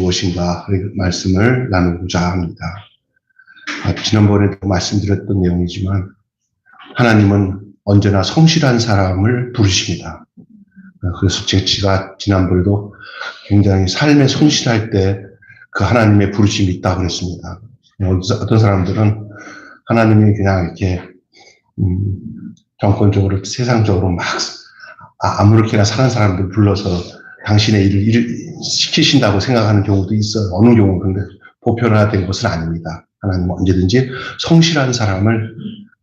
무엇인가 말씀을 나누고자 합니다. 지난번에도 말씀드렸던 내용이지만 하나님은 언제나 성실한 사람을 부르십니다. 그래서 제가 지난번에도 굉장히 삶에 성실할 때 그 하나님의 부르심이 있다고 그랬습니다. 어떤 사람들은 하나님이 그냥 이렇게 정권적으로 세상적으로 막 아무렇게나 사는 사람들 불러서 당신의 일을 시키신다고 생각하는 경우도 있어요. 어느 경우는 그런데 보편화된 것은 아닙니다. 하나님은 언제든지 성실한 사람을,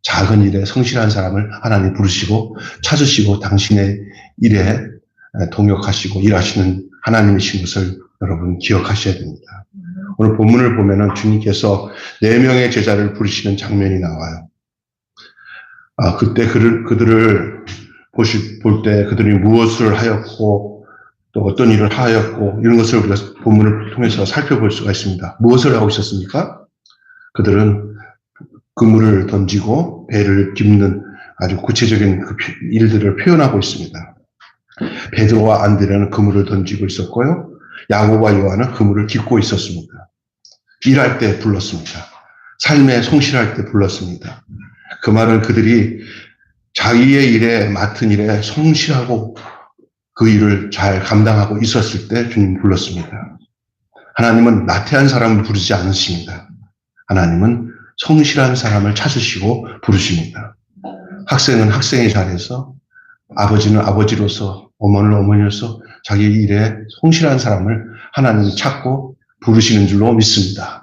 작은 일에 성실한 사람을 하나님 부르시고 찾으시고 당신의 일에 동역하시고 일하시는 하나님이신 것을 여러분 기억하셔야 됩니다. 오늘 본문을 보면은 주님께서 4명의 제자를 부르시는 장면이 나와요. 그때 그들을 볼 때 그들이 무엇을 하였고 또 어떤 일을 하였고 이런 것을 우리가 본문을 통해서 살펴볼 수가 있습니다. 무엇을 하고 있었습니까? 그들은 그물을 던지고 배를 깁는 아주 구체적인 그 일들을 표현하고 있습니다. 베드로와 안드레는 그물을 던지고 있었고요. 야고보와 요한은 그물을 깁고 있었습니다. 일할 때 불렀습니다. 삶에 성실할 때 불렀습니다. 그 말은 그들이 자기의 일에 맡은 일에 성실하고 그 일을 잘 감당하고 있었을 때 주님 불렀습니다. 하나님은 나태한 사람을 부르지 않으십니다. 하나님은 성실한 사람을 찾으시고 부르십니다. 학생은 학생의 자리에서, 아버지는 아버지로서, 어머니는 어머니로서 자기 일에 성실한 사람을 하나님이 찾고 부르시는 줄로 믿습니다.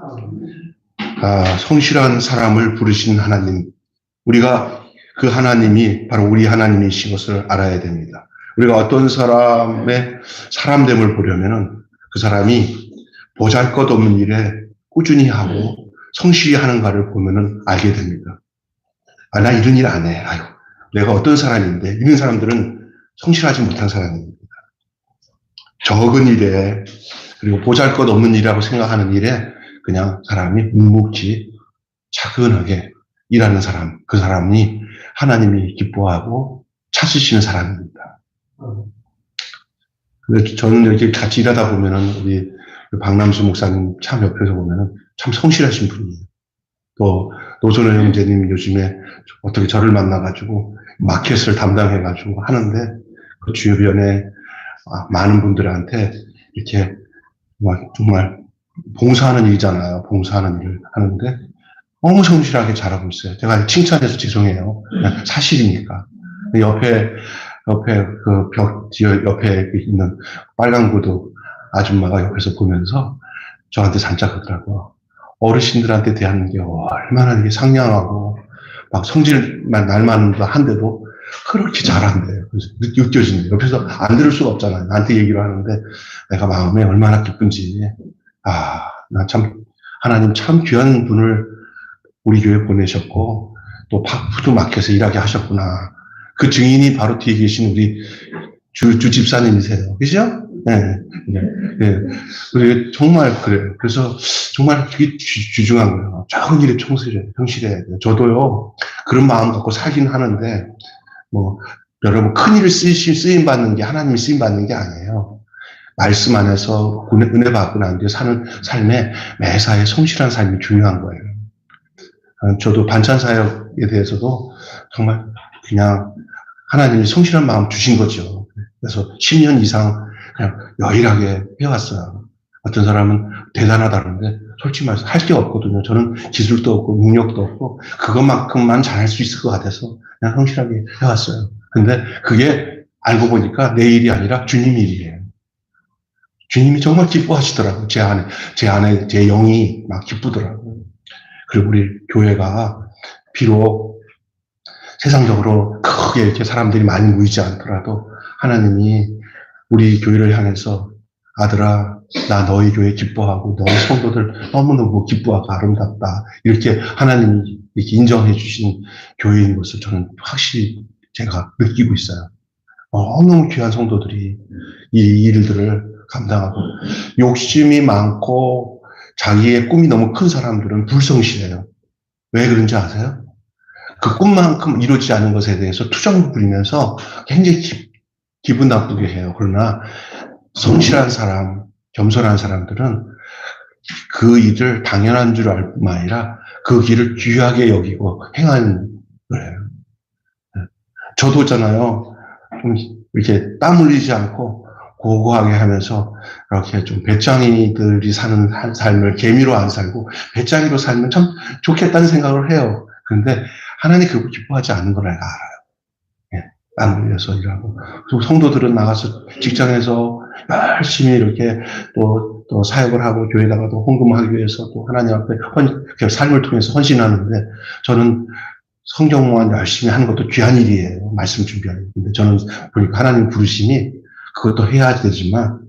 성실한 사람을 부르시는 하나님, 우리가 그 하나님이 바로 우리 하나님이신 것을 알아야 됩니다. 우리가 어떤 사람의 사람됨을 보려면은 그 사람이 보잘것없는 일에 꾸준히 하고 성실히 하는가를 보면은 알게 됩니다. 나 이런 일 안 해. 아유, 내가 어떤 사람인데, 이런 사람들은 성실하지 못한 사람입니다. 적은 일에, 그리고 보잘것없는 일이라고 생각하는 일에 그냥 사람이 묵묵히 차근하게 일하는 사람, 그 사람이 하나님이 기뻐하고 찾으시는 사람입니다. 근데 저는 이렇게 같이 일하다 보면은 우리 박남수 목사님 참 옆에서 보면은 참 성실하신 분이에요. 또 노선호 형제님 요즘에 어떻게 저를 만나가지고 마켓을 담당해가지고 하는데 그 주변에 많은 분들한테 이렇게 정말 봉사하는 일이잖아요. 봉사하는 일을 하는데 너무 성실하게 잘하고 있어요. 제가 칭찬해서 죄송해요. 그냥 사실이니까. 옆에 그 벽 뒤에 옆에 있는 빨간 구두 아줌마가 옆에서 보면서 저한테 잔뜩 그러더라고요. 어르신들한테 대하는 게 얼마나 이게 상냥하고 막 성질만 날만 한데도 그렇게 잘한대요. 그래서 느껴지네요. 옆에서 안 들을 수가 없잖아요. 나한테 얘기를 하는데 내가 마음에 얼마나 기쁜지. 나 참 하나님 참 귀한 분을 우리 교회에 보내셨고 또 푸드 마켓에 일하게 하셨구나. 그 증인이 바로 뒤에 계신 우리 주 집사님이세요. 그죠? 네. 정말 그래요. 그래서 정말 그게 귀중한 거예요. 작은 일에 성실해야 돼요. 저도요, 그런 마음 갖고 살긴 하는데, 여러분, 큰 일을 쓰임 받는 게, 하나님이 쓰임 받는 게 아니에요. 말씀 안에서 은혜 받고 난 뒤에 사는 삶에 매사에 성실한 삶이 중요한 거예요. 저도 반찬 사역에 대해서도 정말 그냥 하나님이 성실한 마음 주신 거죠. 그래서 10년 이상 그냥 여일하게 해왔어요. 어떤 사람은 대단하다는데 솔직히 말해서 할 게 없거든요. 저는 기술도 없고 능력도 없고 그것만큼만 잘할 수 있을 것 같아서 그냥 성실하게 해왔어요. 근데 그게 알고 보니까 내 일이 아니라 주님 일이에요. 주님이 정말 기뻐하시더라고요. 제 영이 막 기쁘더라고요. 그리고 우리 교회가 비록 세상적으로 크게 이렇게 사람들이 많이 모이지 않더라도 하나님이 우리 교회를 향해서 아들아, 나 너희 교회 기뻐하고 너희 성도들 너무너무 기뻐하고 아름답다. 이렇게 하나님이 이렇게 인정해 주신 교회인 것을 저는 확실히 제가 느끼고 있어요. 너무너무 귀한 성도들이 이 일들을 감당하고 욕심이 많고 자기의 꿈이 너무 큰 사람들은 불성실해요. 왜 그런지 아세요? 그 꿈만큼 이루어지지 않은 것에 대해서 투정을 부리면서 굉장히 기분 나쁘게 해요. 그러나 성실한 사람, 겸손한 사람들은 그 일을 당연한 줄 알 뿐만 아니라 그 길을 귀하게 여기고 행하는 거예요. 저도잖아요. 좀 이렇게 땀 흘리지 않고 고고하게 하면서 이렇게 좀 배짱이들이 사는 삶을 개미로 안 살고 배짱이로 살면 참 좋겠다는 생각을 해요. 그런데 하나님 그거 기뻐하지 않는 걸 내가 알아요. 땀 흘려서 일하고. 그리고 성도들은 나가서 직장에서 열심히 이렇게 또 사역을 하고 교회에다가도 헌금하기 위해서 또 하나님 앞에 삶을 통해서 헌신하는데 저는 성경만 열심히 하는 것도 귀한 일이에요. 말씀 준비하는 게. 근데 저는 보니까 하나님 부르심이 그것도 해야 되지만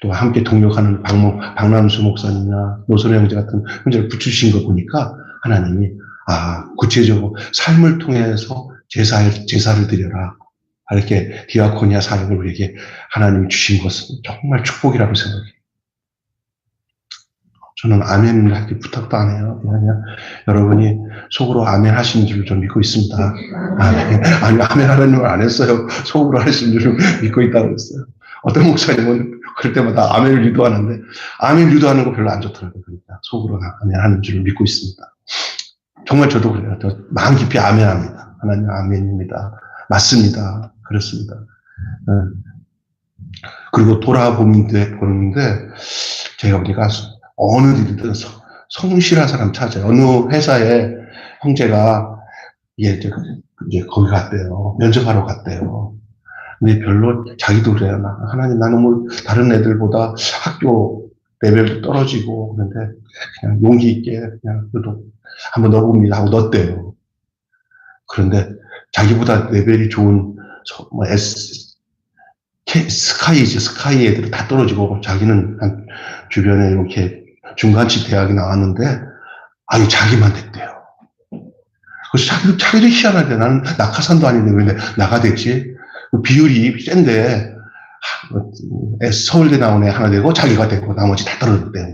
또 함께 동역하는 박남수 목사님이나 노선혜 형제 같은 형제를 붙이신 거 보니까 하나님이 구체적으로 삶을 통해서 제사를 드려라. 이렇게 디아코니아 사역을 우리에게 하나님이 주신 것은 정말 축복이라고 생각해요. 저는 아멘 하기 부탁도 안 해요. 그냥 여러분이 속으로 아멘 하신 줄 좀 믿고 있습니다. 아니, 아멘 하라는 걸 안 했어요. 속으로 하신 줄 믿고 있다고 했어요. 어떤 목사님은 그럴 때마다 아멘을 유도하는데, 아멘 유도하는 거 별로 안 좋더라고요. 그러니까 속으로 아멘 하는 줄 믿고 있습니다. 정말 저도 그래요. 저 마음 깊이 아멘 합니다. 하나님 아멘입니다. 맞습니다. 그렇습니다. 그리고 돌아보는데, 제가 보니까 어느 일이든 성실한 사람 찾아요. 어느 회사에 형제가 이제 거기 갔대요. 면접하러 갔대요. 근데 별로 자기도 그래요. 하나님 나는 뭐 다른 애들보다 학교 레벨도 떨어지고 그런데 그냥 용기 있게 그냥 그래도 한번 넣어봅니다 하고 넣었대요. 그런데 자기보다 레벨이 좋은 스카이 애들은 다 떨어지고 자기는 한 주변에 이렇게 중간치 대학이 나왔는데 자기만 됐대요. 그래서 자기도 희한하대. 나는 낙하산도 아닌데 왜 나가 됐지? 비율이 센데 서울대 나온 애 하나 되고 자기가 됐고 나머지 다 떨어졌대요.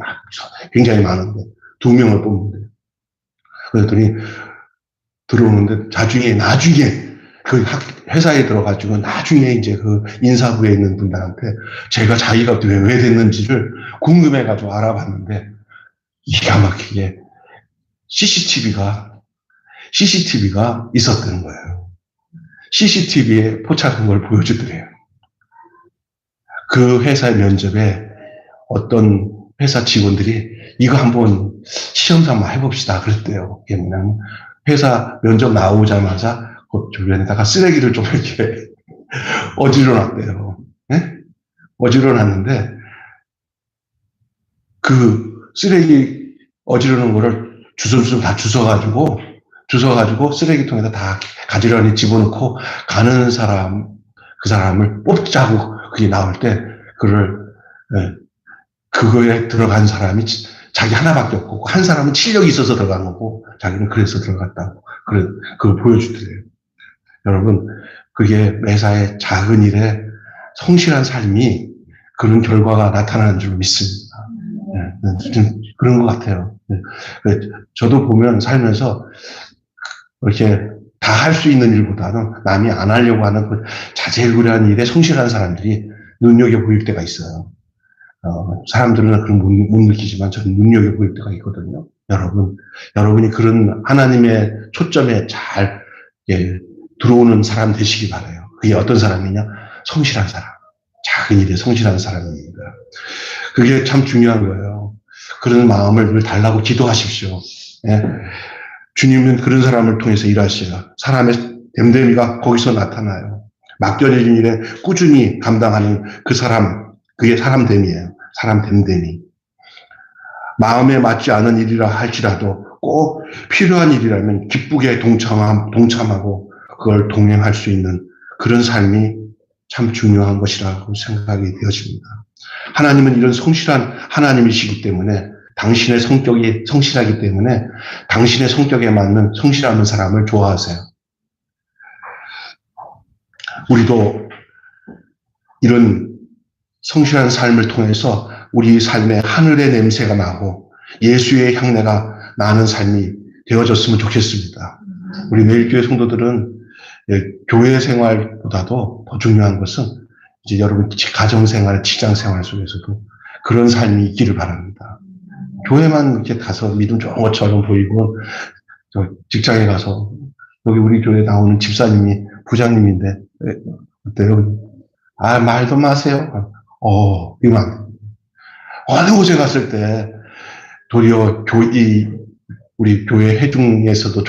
굉장히 많은데 2명을 뽑는데. 그랬더니 들어오는데 나중에 그 회사에 들어가지고 나중에 이제 그 인사부에 있는 분들한테 자기가 왜 됐는지를 궁금해가지고 알아봤는데 기가 막히게 CCTV가 있었다는 거예요. CCTV에 포착한 걸 보여주더래요. 그 회사의 면접에 어떤 회사 직원들이 이거 한번 시험 삼아 해봅시다 그랬대요. 이게 뭐냐면 회사 면접 나오자마자 그 주변에다가 쓰레기를 좀 이렇게 어지러 놨대요. 네? 어지러 놨는데 그 쓰레기 어지러 놓은 거를 주섬주섬 다 주워가지고 쓰레기통에다 다 가지런히 집어넣고 가는 그 사람을 뽑자고 그게 나올 때 그거에 들어간 사람이 자기 하나밖에 없고 한 사람은 실력이 있어서 들어간 거고 자기는 그래서 들어갔다고 그걸 보여주더래요. 여러분 그게 매사의 작은 일에 성실한 삶이 그런 결과가 나타나는 줄 믿습니다. 좀 그런 것 같아요. 저도 보면 살면서 이렇게 다 할 수 있는 일보다는 남이 안 하려고 하는 그 자질구레한 일에 성실한 사람들이 눈여겨보일 때가 있어요. 사람들은 그런 못 느끼지만 저는 눈여겨보일 때가 있거든요. 여러분이 그런 하나님의 초점에 잘 들어오는 사람 되시기 바라요. 그게 어떤 사람이냐? 성실한 사람. 작은 일에 성실한 사람입니다. 그게 참 중요한 거예요. 그런 마음을 늘 달라고 기도하십시오. 예? 주님은 그런 사람을 통해서 일하셔요. 사람의 됨됨이가 거기서 나타나요. 맡겨진 일에 꾸준히 감당하는 그 사람, 그게 사람됨이에요. 사람 됨됨이. 마음에 맞지 않은 일이라 할지라도 꼭 필요한 일이라면 기쁘게 동참하고 그걸 동행할 수 있는 그런 삶이 참 중요한 것이라고 생각이 되어집니다. 하나님은 이런 성실한 하나님이시기 때문에 당신의 성격이 성실하기 때문에 당신의 성격에 맞는 성실한 사람을 좋아하세요. 우리도 이런 성실한 삶을 통해서 우리 삶에 하늘의 냄새가 나고 예수의 향내가 나는 삶이 되어졌으면 좋겠습니다. 우리 매일교회 성도들은 교회 생활보다도 더 중요한 것은 이제 여러분 가정생활, 직장생활 속에서도 그런 삶이 있기를 바랍니다. 교회만 이렇게 가서 믿음 좋은 것처럼 보이고, 저 직장에 가서, 여기 우리 교회 나오는 집사님이 부장님인데, 어때요? 아, 말도 마세요. 이만. 어느 곳에 갔을 때, 도리어 우리 교회 회중에서도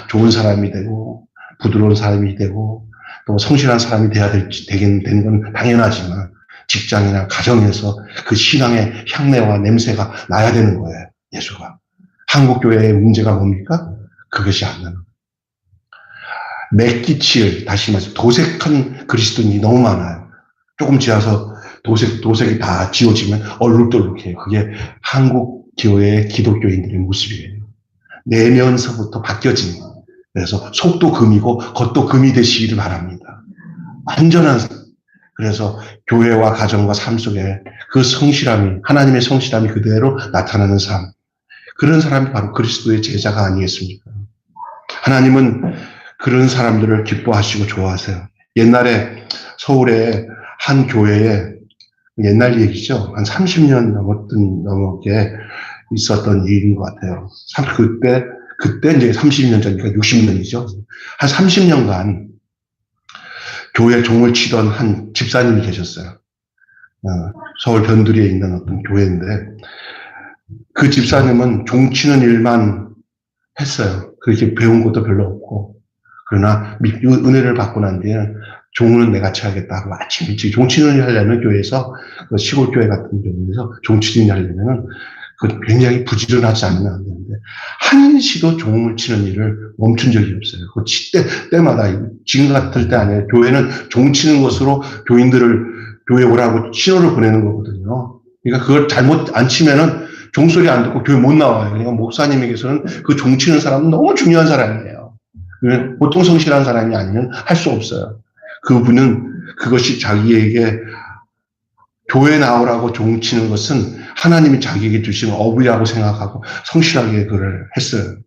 좋은 사람이 되고, 부드러운 사람이 되고, 또 성실한 사람이 되는 건 당연하지만, 직장이나 가정에서 그 신앙의 향내와 냄새가 나야 되는 거예요, 예수가. 한국 교회의 문제가 뭡니까? 그것이 안 나는. 맥기칠, 다시 말해서 도색한 그리스도인이 너무 많아요. 조금 지나서 도색이 다 지워지면 얼룩덜룩해요. 그게 한국 교회의 기독교인들의 모습이에요. 내면서부터 바뀌어지는 거예요. 그래서 속도 금이고 겉도 금이 되시기를 바랍니다. 완전한, 그래서 교회와 가정과 삶 속에 그 성실함이, 하나님의 성실함이 그대로 나타나는 삶. 그런 사람이 바로 그리스도의 제자가 아니겠습니까? 하나님은 그런 사람들을 기뻐하시고 좋아하세요. 옛날에 서울의 한 교회에, 옛날 얘기죠. 한 30년 넘게 있었던 일인 것 같아요. 그때 이제 30년 전이니까 60년이죠. 한 30년간 교회 종을 치던 한 집사님이 계셨어요. 서울 변두리에 있는 어떤 교회인데, 그 집사님은 종 치는 일만 했어요. 그렇게 배운 것도 별로 없고. 그러나 은혜를 받고 난 뒤에는 종은 내가 쳐야겠다 하고 아침 일찍 종 치는 일 하려면 교회에서, 그 시골 교회 같은 경우에서 종 치는 일 하려면은 그 굉장히 부지런하지 않으면 안 되는데, 한시도 종을 치는 일을 멈춘 적이 없어요. 그 때마다, 지금 같을 때 아니에요. 교회는 종 치는 것으로 교인들을 교회 오라고 신호를 보내는 거거든요. 그러니까 그걸 잘못 안 치면은 종소리 안 듣고 교회 못 나와요. 그러니까 목사님에게서는 그 종 치는 사람은 너무 중요한 사람이에요. 보통 성실한 사람이 아니면 할 수 없어요. 그분은 그것이 자기에게 교회 나오라고 종 치는 것은 하나님이 자기에게 주신 업이라고 생각하고 성실하게 그걸 했어요.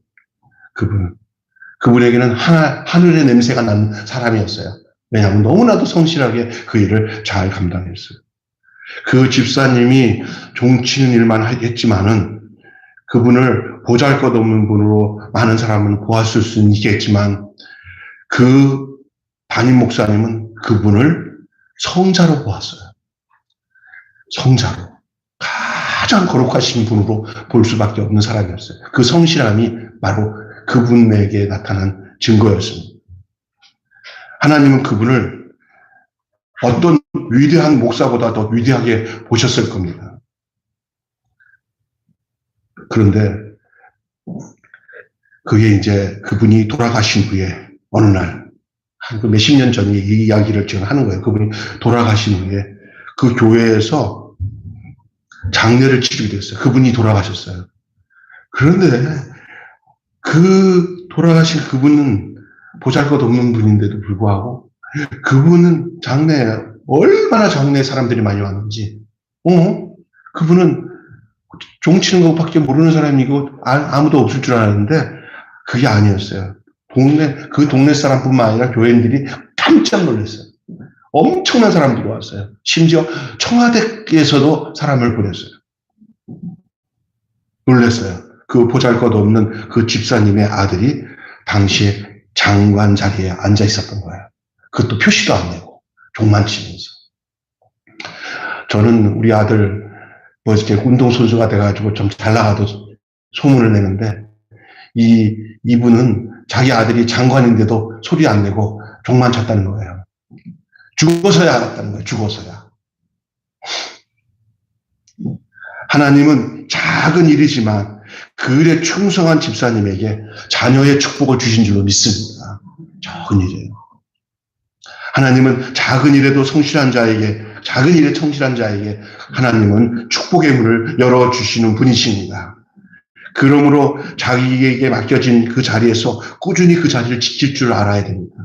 그분에게는 하늘의 냄새가 나는 사람이었어요. 왜냐하면 너무나도 성실하게 그 일을 잘 감당했어요. 그 집사님이 종 치는 일만 했지만은, 그분을 보잘것없는 분으로 많은 사람은 보았을 수는 있겠지만, 그 담임 목사님은 그분을 성자로 보았어요. 성자로. 가장 거룩하신 분으로 볼 수밖에 없는 사람이었어요. 그 성실함이 바로 그분에게 나타난 증거였습니다. 하나님은 그분을 어떤 위대한 목사보다 더 위대하게 보셨을 겁니다. 그런데 그게 이제 그분이 돌아가신 후에 어느 날, 한 몇십 년 전에 이 이야기를 지금 하는 거예요. 그분이 돌아가신 후에 그 교회에서 장례를 치르게 됐어요. 그분이 돌아가셨어요. 그런데 그 돌아가신 그분은 보잘것없는 분인데도 불구하고 그분은 얼마나 장례에 사람들이 많이 왔는지, 그분은 종 치는 것밖에 모르는 사람이고 아무도 없을 줄 알았는데 그게 아니었어요. 그 동네 사람뿐만 아니라 교인들이 깜짝 놀랐어요. 엄청난 사람들이 왔어요. 심지어 청와대에서도 사람을 보냈어요. 놀랐어요. 그 보잘것없는 그 집사님의 아들이 당시에 장관 자리에 앉아 있었던 거예요. 그것도 표시도 안 내고 종만 치면서. 저는 우리 아들 이렇게 운동선수가 돼가지고 좀 잘 나가도 소문을 내는데, 이분은 자기 아들이 장관인데도 소리 안 내고 종만 쳤다는 거예요. 죽어서야 알았다는 거예요. 죽어서야. 하나님은 작은 일이지만 그일에 충성한 집사님에게 자녀의 축복을 주신 줄로 믿습니다. 작은 일이에요. 하나님은 작은 일에 성실한 자에게 하나님은 축복의 문을 열어주시는 분이십니다. 그러므로 자기에게 맡겨진 그 자리에서 꾸준히 그 자리를 지킬 줄 알아야 됩니다.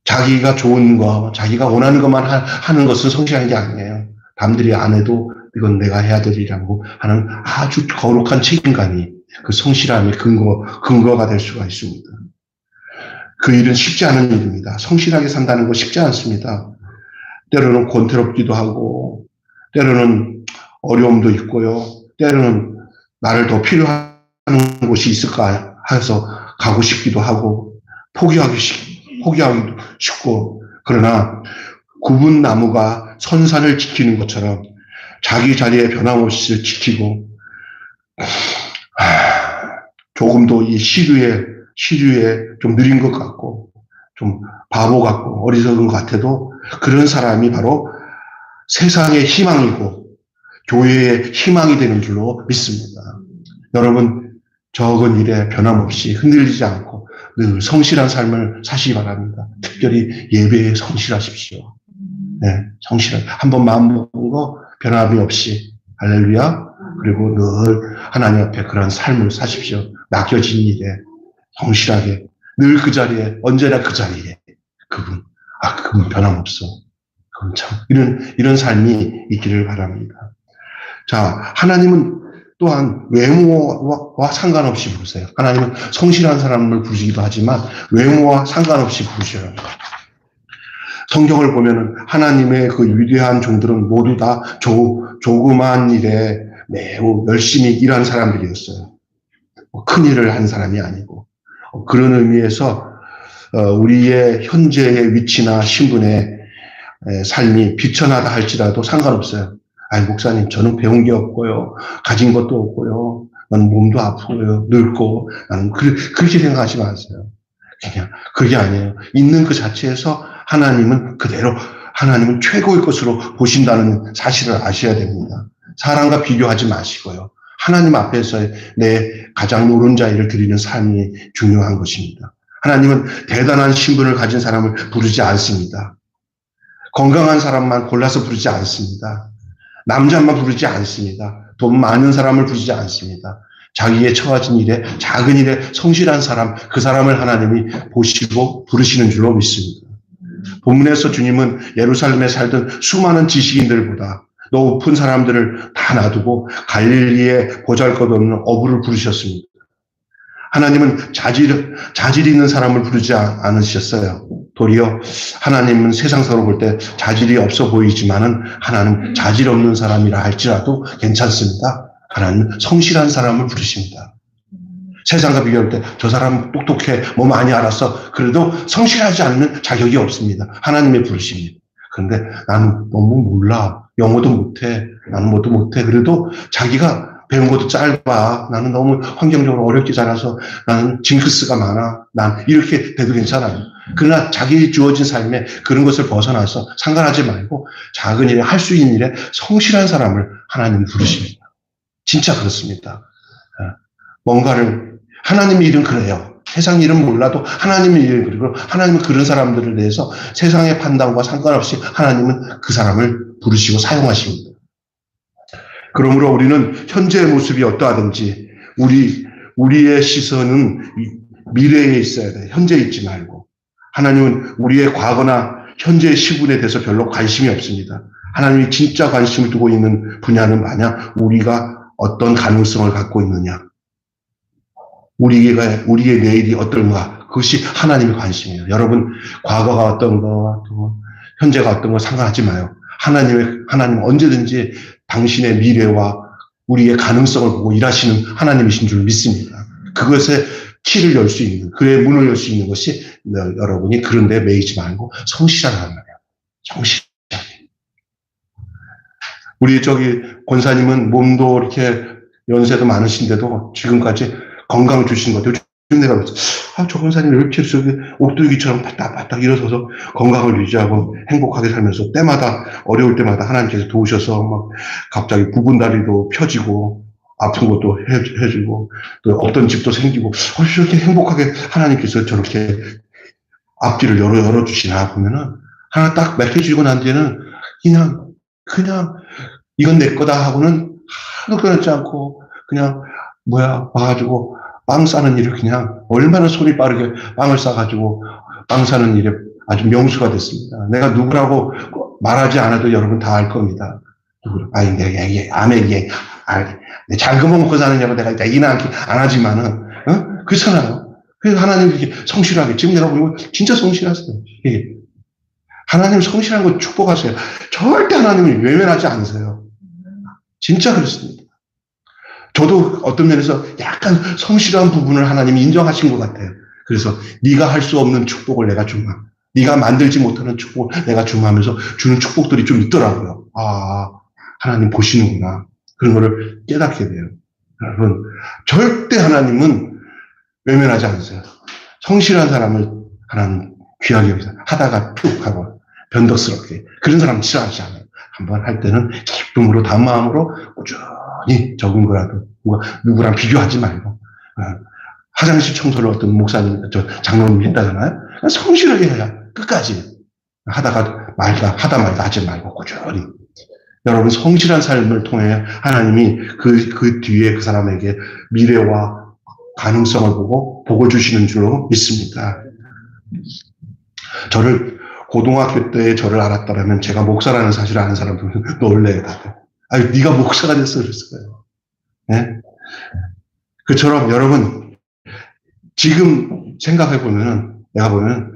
자기가 좋은 거, 자기가 원하는 것만 하는 것은 성실한 게 아니에요. 남들이 안 해도 이건 내가 해야 될 일이라고 하는 아주 거룩한 책임감이 그 성실함의 근거가 될 수가 있습니다. 그 일은 쉽지 않은 일입니다. 성실하게 산다는 거 쉽지 않습니다. 때로는 권태롭기도 하고, 때로는 어려움도 있고요. 때로는 나를 더 필요한 곳이 있을까 해서 가고 싶기도 하고, 포기하기도 쉽고, 그러나 굽은 나무가 선산을 지키는 것처럼 자기 자리에 변함없이 지키고, 조금도 이 시류에 좀 느린 것 같고, 좀 바보 같고, 어리석은 것 같아도 그런 사람이 바로 세상의 희망이고, 교회의 희망이 되는 줄로 믿습니다. 여러분, 적은 일에 변함없이 흔들리지 않고 늘 성실한 삶을 사시기 바랍니다. 특별히 예배에 성실하십시오. 네, 성실한, 한번 마음 먹은 거 변함이 없이, 할렐루야. 그리고 늘 하나님 앞에 그런 삶을 사십시오. 맡겨진 일에 성실하게, 늘 그 자리에, 언제나 그 자리에 그분 변함없어. 그분 참, 이런 삶이 있기를 바랍니다. 자, 하나님은 또한 외모와 상관없이 부르세요. 하나님은 성실한 사람을 부르시기도 하지만 외모와 상관없이 부르셔요. 성경을 보면은 하나님의 그 위대한 종들은 모두 다 조그만 일에 매우 열심히 일한 사람들이었어요. 큰 일을 한 사람이 아니고. 그런 의미에서 우리의 현재의 위치나 신분의 삶이 비천하다 할지라도 상관없어요. 아니, 목사님, 저는 배운 게 없고요. 가진 것도 없고요. 나는 몸도 아프고요. 늙고. 나는 그렇게 생각하지 마세요. 그냥, 그게 아니에요. 있는 그 자체에서 하나님은 그대로, 하나님은 최고의 것으로 보신다는 사실을 아셔야 됩니다. 사람과 비교하지 마시고요. 하나님 앞에서의 내 가장 노른자 일을 드리는 삶이 중요한 것입니다. 하나님은 대단한 신분을 가진 사람을 부르지 않습니다. 건강한 사람만 골라서 부르지 않습니다. 남자만 부르지 않습니다. 돈 많은 사람을 부르지 않습니다. 자기의 처해진 일에, 작은 일에 성실한 사람, 그 사람을 하나님이 보시고 부르시는 줄로 믿습니다. 본문에서 주님은 예루살렘에 살던 수많은 지식인들보다 높은 사람들을 다 놔두고 갈릴리에 보잘것없는 어부를 부르셨습니다. 하나님은 자질 있는 사람을 부르지 않으셨어요. 도리어 하나님은 세상적으로 볼 때 자질이 없어 보이지만은 하나님 자질 없는 사람이라 할지라도 괜찮습니다. 하나님은 성실한 사람을 부르십니다. 세상과 비교할 때 저 사람 똑똑해, 뭐 많이 알았어. 그래도 성실하지 않는 자격이 없습니다. 하나님의 부르십니다. 그런데 나는 너무 몰라. 영어도 못해. 나는 뭐도 못해. 그래도 자기가 배운 것도 짧아. 나는 너무 환경적으로 어렵게 자라서 나는 징크스가 많아. 난 이렇게 돼도 괜찮아요. 그러나 자기 주어진 삶에 그런 것을 벗어나서 상관하지 말고 작은 일에, 할 수 있는 일에 성실한 사람을 하나님 부르십니다. 진짜 그렇습니다. 뭔가를, 하나님의 일은 그래요. 세상 일은 몰라도 하나님의 일은 그리고 하나님은 그런 사람들에 대해서 세상의 판단과 상관없이 하나님은 그 사람을 부르시고 사용하십니다. 그러므로 우리는 현재의 모습이 어떠하든지 우리의 시선은 미래에 있어야 돼요. 현재에 있지 말고. 하나님은 우리의 과거나 현재의 시분에 대해서 별로 관심이 없습니다. 하나님이 진짜 관심을 두고 있는 분야는 뭐냐? 우리가 어떤 가능성을 갖고 있느냐? 우리의 내일이 어떤가? 그것이 하나님의 관심이에요. 여러분, 과거가 어떤 거, 현재가 어떤 거 상관하지 마요. 하나님은 언제든지 당신의 미래와 우리의 가능성을 보고 일하시는 하나님이신 줄 믿습니다. 그것에 키를 열 수 있는, 그의 문을 열 수 있는 것이 여러분이 그런 데 매이지 말고 성실하란 말이에요. 성실하게. 우리 권사님은 몸도 이렇게 연세도 많으신데도 지금까지 건강 주신 것 같아요. 내가 저 권사님 이렇게 옥두기처럼 바닥바닥 일어서서 건강을 유지하고 행복하게 살면서 때마다 어려울 때마다 하나님께서 도우셔서 막 갑자기 굽은 다리도 펴지고 아픈 것도 해주고 또 없던 집도 생기고 저렇게 행복하게 하나님께서 저렇게 앞뒤를 열어주시나 보면은 하나 딱 맡겨주고 난 뒤에는 그냥 이건 내 거다 하고는 하나도 끊지 않고 그냥 와가지고 빵 싸는 일을 그냥 얼마나 손이 빠르게 빵을 싸가지고 빵 사는 일에 아주 명수가 됐습니다. 내가 누구라고 말하지 않아도 여러분 다 알 겁니다. 내가 잘 먹고 사느냐고 내가 얘기는 안 하지만은, 그렇잖아요. 그래서 하나님 이렇게 성실하게, 지금 여러분 진짜 성실하세요. 하나님 성실한 거 축복하세요. 절대 하나님을 외면하지 않으세요. 진짜 그렇습니다. 저도 어떤 면에서 약간 성실한 부분을 하나님이 인정하신 것 같아요. 그래서 네가 할 수 없는 축복을 내가 주마. 네가 만들지 못하는 축복을 내가 주마하면서 주는 축복들이 좀 있더라고요. 아, 하나님 보시는구나. 그런 거를 깨닫게 돼요. 여러분, 절대 하나님은 외면하지 않으세요. 성실한 사람을 하나님 귀하게 여기서 하다가 툭 하고 변덕스럽게 그런 사람 싫어하지 않아요. 한번 할 때는 기쁨으로 단 마음으로 꾸준히 적은 거라도 누구랑 비교하지 말고 화장실 청소를 어떤 목사님, 장로님이 했다잖아요. 성실하게 해야 끝까지 하다 말다 하지 말고 꾸준히. 여러분 성실한 삶을 통해 하나님이 그 뒤에 그 사람에게 미래와 가능성을 보고 복을 주시는 줄로 믿습니다. 고등학교 때 저를 알았다면 제가 목사라는 사실을 아는 사람들은 놀래요, 다들. 아니, 네가 목사가 됐어, 그랬어요. 네? 그처럼 여러분, 지금 생각해보면, 내가 보면,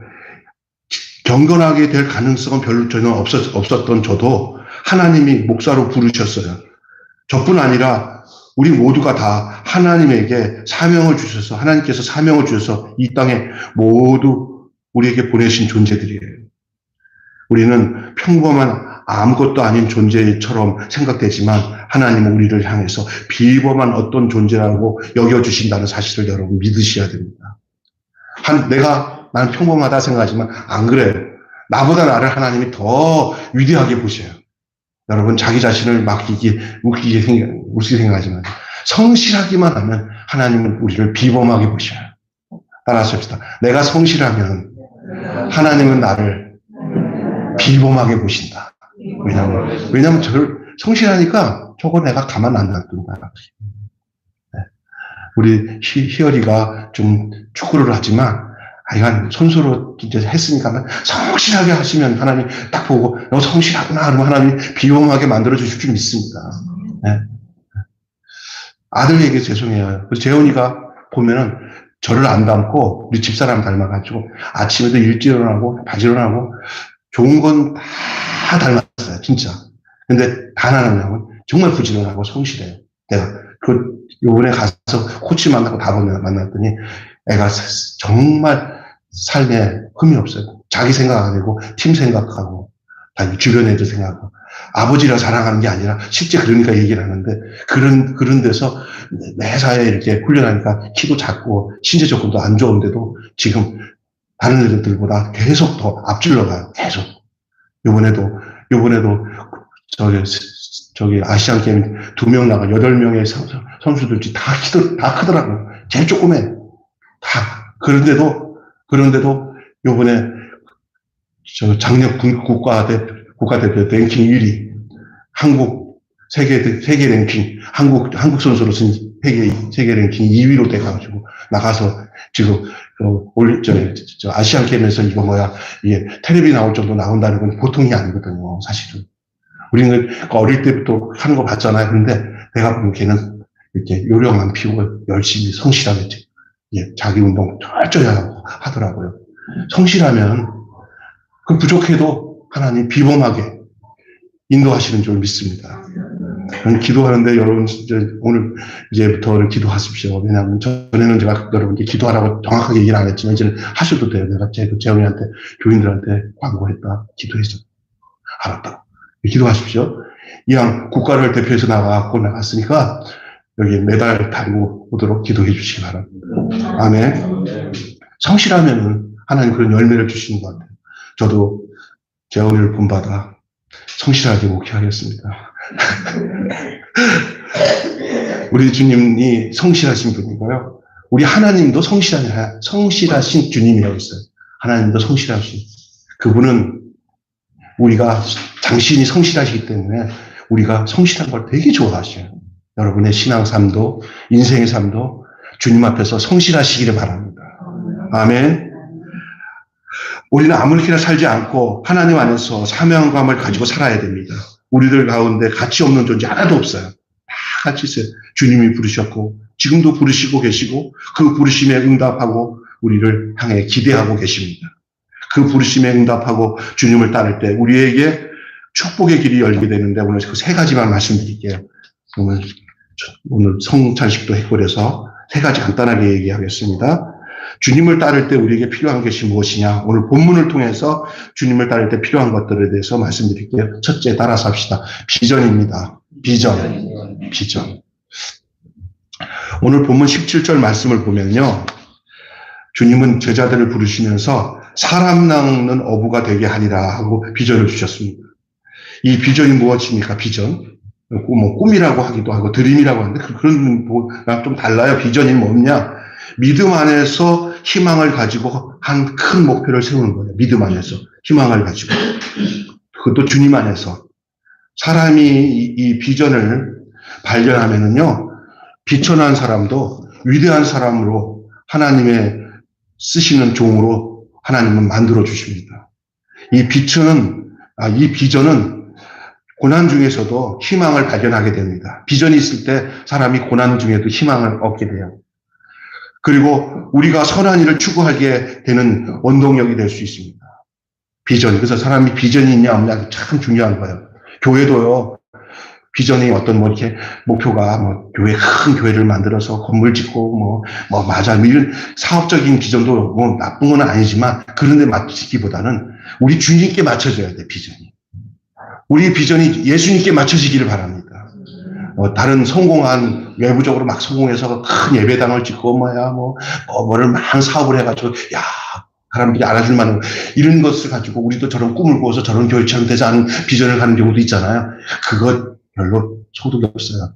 경건하게 될 가능성은 별로 전혀 없었던 저도 하나님이 목사로 부르셨어요. 저뿐 아니라 우리 모두가 다 하나님에게 사명을 주셔서, 하나님께서 사명을 주셔서 이 땅에 모두 우리에게 보내신 존재들이에요. 우리는 평범한 아무것도 아닌 존재처럼 생각되지만 하나님은 우리를 향해서 비범한 어떤 존재라고 여겨주신다는 사실을 여러분 믿으셔야 됩니다. 나는 평범하다 생각하지만 안 그래요. 나보다 나를 하나님이 더 위대하게 보셔요. 여러분 자기 자신을 웃기게 생각하지만 성실하기만 하면 하나님은 우리를 비범하게 보셔요. 따라서 합시다. 내가 성실하면 하나님은 나를 비범하게 보신다. 왜냐면 저를 성실하니까 저거 내가 가만 안 놔둔다. 네. 우리 희열이가 좀 축구를 하지만 하여간 손수로 이제 했으니까 성실하게 하시면 하나님 딱 보고 너 성실하구나 그러면 하나님 비범하게 만들어 주실 줄 믿습니다. 네. 아들에게 죄송해요. 재훈이가 보면은 저를 안 닮고 우리 집사람 닮아가지고 아침에도 일찍 일어나고 바지런하고 좋은 건 다 닮았어요, 진짜. 근데 단 하나는 정말 부지런하고 성실해요. 내가 요번에 가서 코치 만나고 다 만났더니 애가 정말 삶에 흠이 없어요. 자기 생각 안 하고 팀 생각하고 주변 애들 생각하고 아버지라 자랑하는 게 아니라 실제 그러니까 얘기를 하는데 그런 데서 매사에 이렇게 훈련하니까 키도 작고 신체 조건도 안 좋은데도 지금 다른 애들보다 계속 더 앞질러 가요. 계속. 요번에도 저기 아시안 게임 2명 나가 8명의 선수들이 다 크더라고요. 제일 조그매. 다. 그런데도 요번에 작년 국가대표 랭킹 1위, 세계 랭킹, 한국 선수로서는 세계 랭킹 2위로 돼가지고 나가서 지금 아시안 게임에서 이게 텔레비 나올 정도 나온다는 건 보통이 아니거든요, 사실은. 우리는 어릴 때부터 하는 거 봤잖아요. 근데 내가 보면 걔는 이렇게 요령만 피우고 열심히 성실하게 자기 운동 철저히 하더라고요. 성실하면 그 부족해도 하나님 비범하게 인도하시는 줄 믿습니다. 저는 기도하는데 여러분 오늘 이제부터 기도하십시오. 왜냐하면 전에는 제가 여러분께 기도하라고 정확하게 얘기를 안 했지만 이제는 하셔도 돼요. 내가 재훈이한테 교인들한테 광고했다. 기도했어. 알았다. 기도하십시오. 이왕 국가를 대표해서 나갔으니까 여기 메달 달고 오도록 기도해 주시기 바랍니다. 아멘. 성실하면은 하나님 그런 열매를 주시는 것 같아요. 저도 재훈이를 본받아 성실하게 목회하겠습니다. 우리 주님이 성실하신 분이고요. 우리 하나님도 성실하신 주님이라고 있어요. 하나님도 성실하신. 그분은 우리가 당신이 성실하시기 때문에 우리가 성실한 걸 되게 좋아하셔요. 여러분의 신앙 삶도 인생의 삶도 주님 앞에서 성실하시기를 바랍니다. 아멘. 우리는 아무렇게나 살지 않고 하나님 안에서 사명감을 가지고 살아야 됩니다. 우리들 가운데 가치 없는 존재 하나도 없어요. 다 같이 있어요. 주님이 부르셨고 지금도 부르시고 계시고 그 부르심에 응답하고 우리를 향해 기대하고 계십니다. 그 부르심에 응답하고 주님을 따를 때 우리에게 축복의 길이 열게 되는데 오늘 그 세 가지만 말씀드릴게요. 오늘 성찬식도 했고 그래서 세 가지 간단하게 얘기하겠습니다. 주님을 따를 때 우리에게 필요한 것이 무엇이냐? 오늘 본문을 통해서 주님을 따를 때 필요한 것들에 대해서 말씀드릴게요. 첫째, 따라서 합시다. 비전입니다. 비전. 오늘 본문 17절 말씀을 보면요. 주님은 제자들을 부르시면서 사람 낚는 어부가 되게 하리라 하고 비전을 주셨습니다. 이 비전이 무엇입니까? 비전. 뭐 꿈이라고 하기도 하고 드림이라고 하는데 그런 거랑 좀 달라요. 비전이 뭐냐? 믿음 안에서 희망을 가지고 한 큰 목표를 세우는 거예요. 믿음 안에서 희망을 가지고. 그것도 주님 안에서. 사람이 이 비전을 발견하면은요, 비천한 사람도 위대한 사람으로 하나님의 쓰시는 종으로 하나님은 만들어 주십니다. 이 비전은 고난 중에서도 희망을 발견하게 됩니다. 비전이 있을 때 사람이 고난 중에도 희망을 얻게 돼요. 그리고 우리가 선한 일을 추구하게 되는 원동력이 될 수 있습니다. 비전. 그래서 사람이 비전이 있냐 없냐 참 중요한 거예요. 교회도요. 비전이 어떤 이렇게 목표가 큰 교회를 만들어서 건물 짓고 이런 사업적인 비전도 나쁜 건 아니지만 그런 데 맞추기보다는 우리 주님께 맞춰져야 돼, 비전이. 우리 비전이 예수님께 맞춰지기를 바랍니다. 다른 성공한 외부적으로 막 성공해서 큰 예배당을 짓고 뭐를 막 사업을 해가지고 사람들이 알아줄 만한 이런 것을 가지고 우리도 저런 꿈을 꾸어서 저런 교회처럼 되지 않은 비전을 가는 경우도 있잖아요. 그것 별로 소득이 없어요.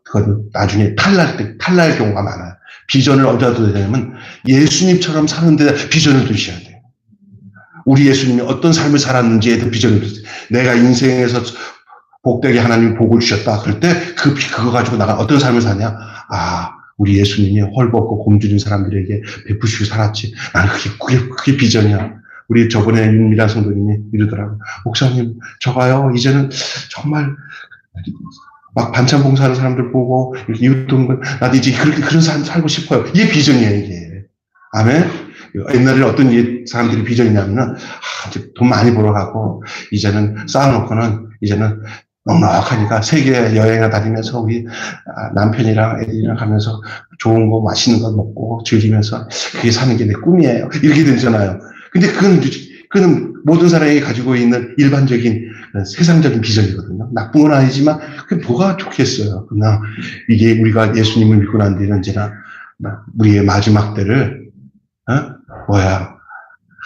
그건 나중에 탈날 경우가 많아요. 비전을 얻어야 되려면 예수님처럼 사는데 비전을 두셔야 돼요. 우리 예수님이 어떤 삶을 살았는지에 대한 비전을 두세요. 내가 인생에서 복되게 하나님이 복을 주셨다. 그럴 때 그거 가지고 나가 어떤 삶을 사냐? 우리 예수님이 헐벗고 곰주린 사람들에게 베푸시고 살았지. 나는 그게 비전이야. 우리 저번에 윤미란 성도님이 이러더라고요. 목사님, 저가요, 이제는 정말 막 반찬 봉사하는 사람들 보고, 이웃돈, 나도 이제 그런 삶 살고 싶어요. 이게 비전이에요, 이게. 아멘? 옛날에는 어떤 사람들이 비전이냐면은, 이제 돈 많이 벌어가고, 이제는 쌓아놓고는, 이제는 넉넉하니까 세계 여행을 다니면서 우리 남편이랑 애들이랑 가면서 좋은 거 맛있는 거 먹고 즐기면서 그게 사는 게 내 꿈이에요. 이렇게 되잖아요. 근데 그건 모든 사람이 가지고 있는 일반적인 세상적인 비전이거든요. 나쁜 건 아니지만 그게 뭐가 좋겠어요. 그러나 이게 우리가 예수님을 믿고 난 뒤에는 언제나 우리의 마지막 때를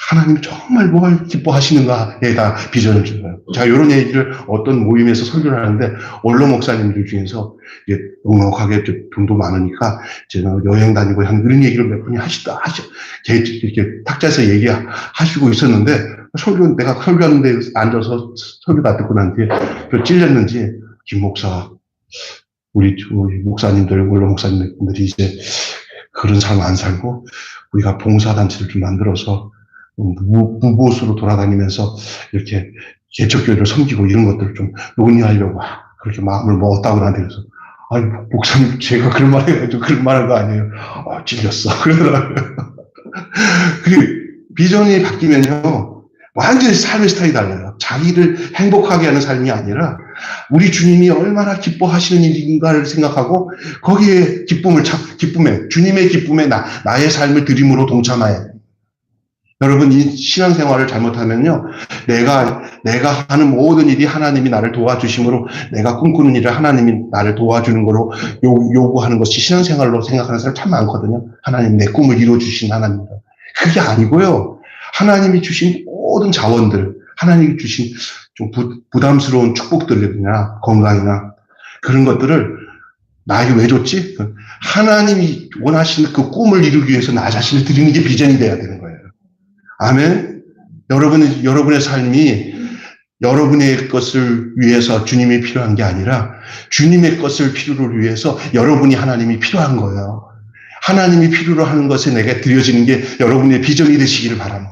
하나님 정말 뭘 기뻐하시는가에다 비전을 줘요. 제가 이런 얘기를 어떤 모임에서 설교를 하는데 원로 목사님들 중에서 넉넉하게 돈도 많으니까 제가 여행 다니고 그런 얘기를 몇 분이 이렇게 탁자에서 얘기하시고 있었는데 내가 설교하는데 앉아서 설교 다 듣고 난 뒤에 찔렸는지 김 목사, 우리 목사님들, 원로 목사님들이 이제 그런 삶 안 살고 우리가 봉사단체를 좀 만들어서 무보수로 돌아다니면서 이렇게 개척교회를 섬기고 이런 것들을 좀 논의하려고 그렇게 마음을 먹었다고 나한테 그래서 목사님 제가 그런 말 해가지고 그런 말 한 거 아니에요. 찔렸어. 그러더라고요. 그 비전이 바뀌면요 완전히 삶의 스타일이 달라요. 자기를 행복하게 하는 삶이 아니라 우리 주님이 얼마나 기뻐하시는 일인가를 생각하고 거기에 주님의 기쁨에 나의 삶을 드림으로 동참해야 돼요. 여러분, 이 신앙생활을 잘못하면요, 내가 하는 모든 일이 하나님이 나를 도와주심으로 내가 꿈꾸는 일을 하나님이 나를 도와주는 거로 요구하는 것이 신앙생활로 생각하는 사람 참 많거든요. 하나님 내 꿈을 이루어주신 하나님. 그게 아니고요. 하나님이 주신 모든 자원들, 하나님이 주신 좀 부담스러운 축복들이나 건강이나 그런 것들을 나에게 왜 줬지? 하나님이 원하시는 그 꿈을 이루기 위해서 나 자신을 드리는 게 비전이 돼야 되는 거예요. 아멘. 여러분의 삶이 여러분의 것을 위해서 주님이 필요한 게 아니라 주님의 것을 필요로 위해서 여러분이 하나님이 필요한 거예요. 하나님이 필요로 하는 것에 내가 드려지는 게 여러분의 비전이 되시기를 바랍니다.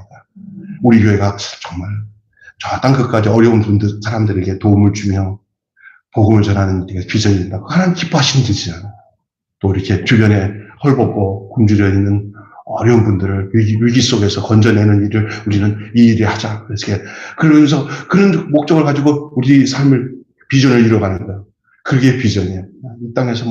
우리 교회가 정말 저 땅끝까지 어려운 사람들에게 도움을 주며 복음을 전하는 게 비전입니다. 하나님 기뻐하시는 뜻이잖아요. 또 이렇게 주변에 헐벗고 굶주려 있는 어려운 분들을 위기 속에서 건져내는 일을 우리는 이 일에 하자. 그러면서 그런 목적을 가지고 우리 삶을, 비전을 이뤄가는 거예요. 그게 비전이에요. 이 땅에서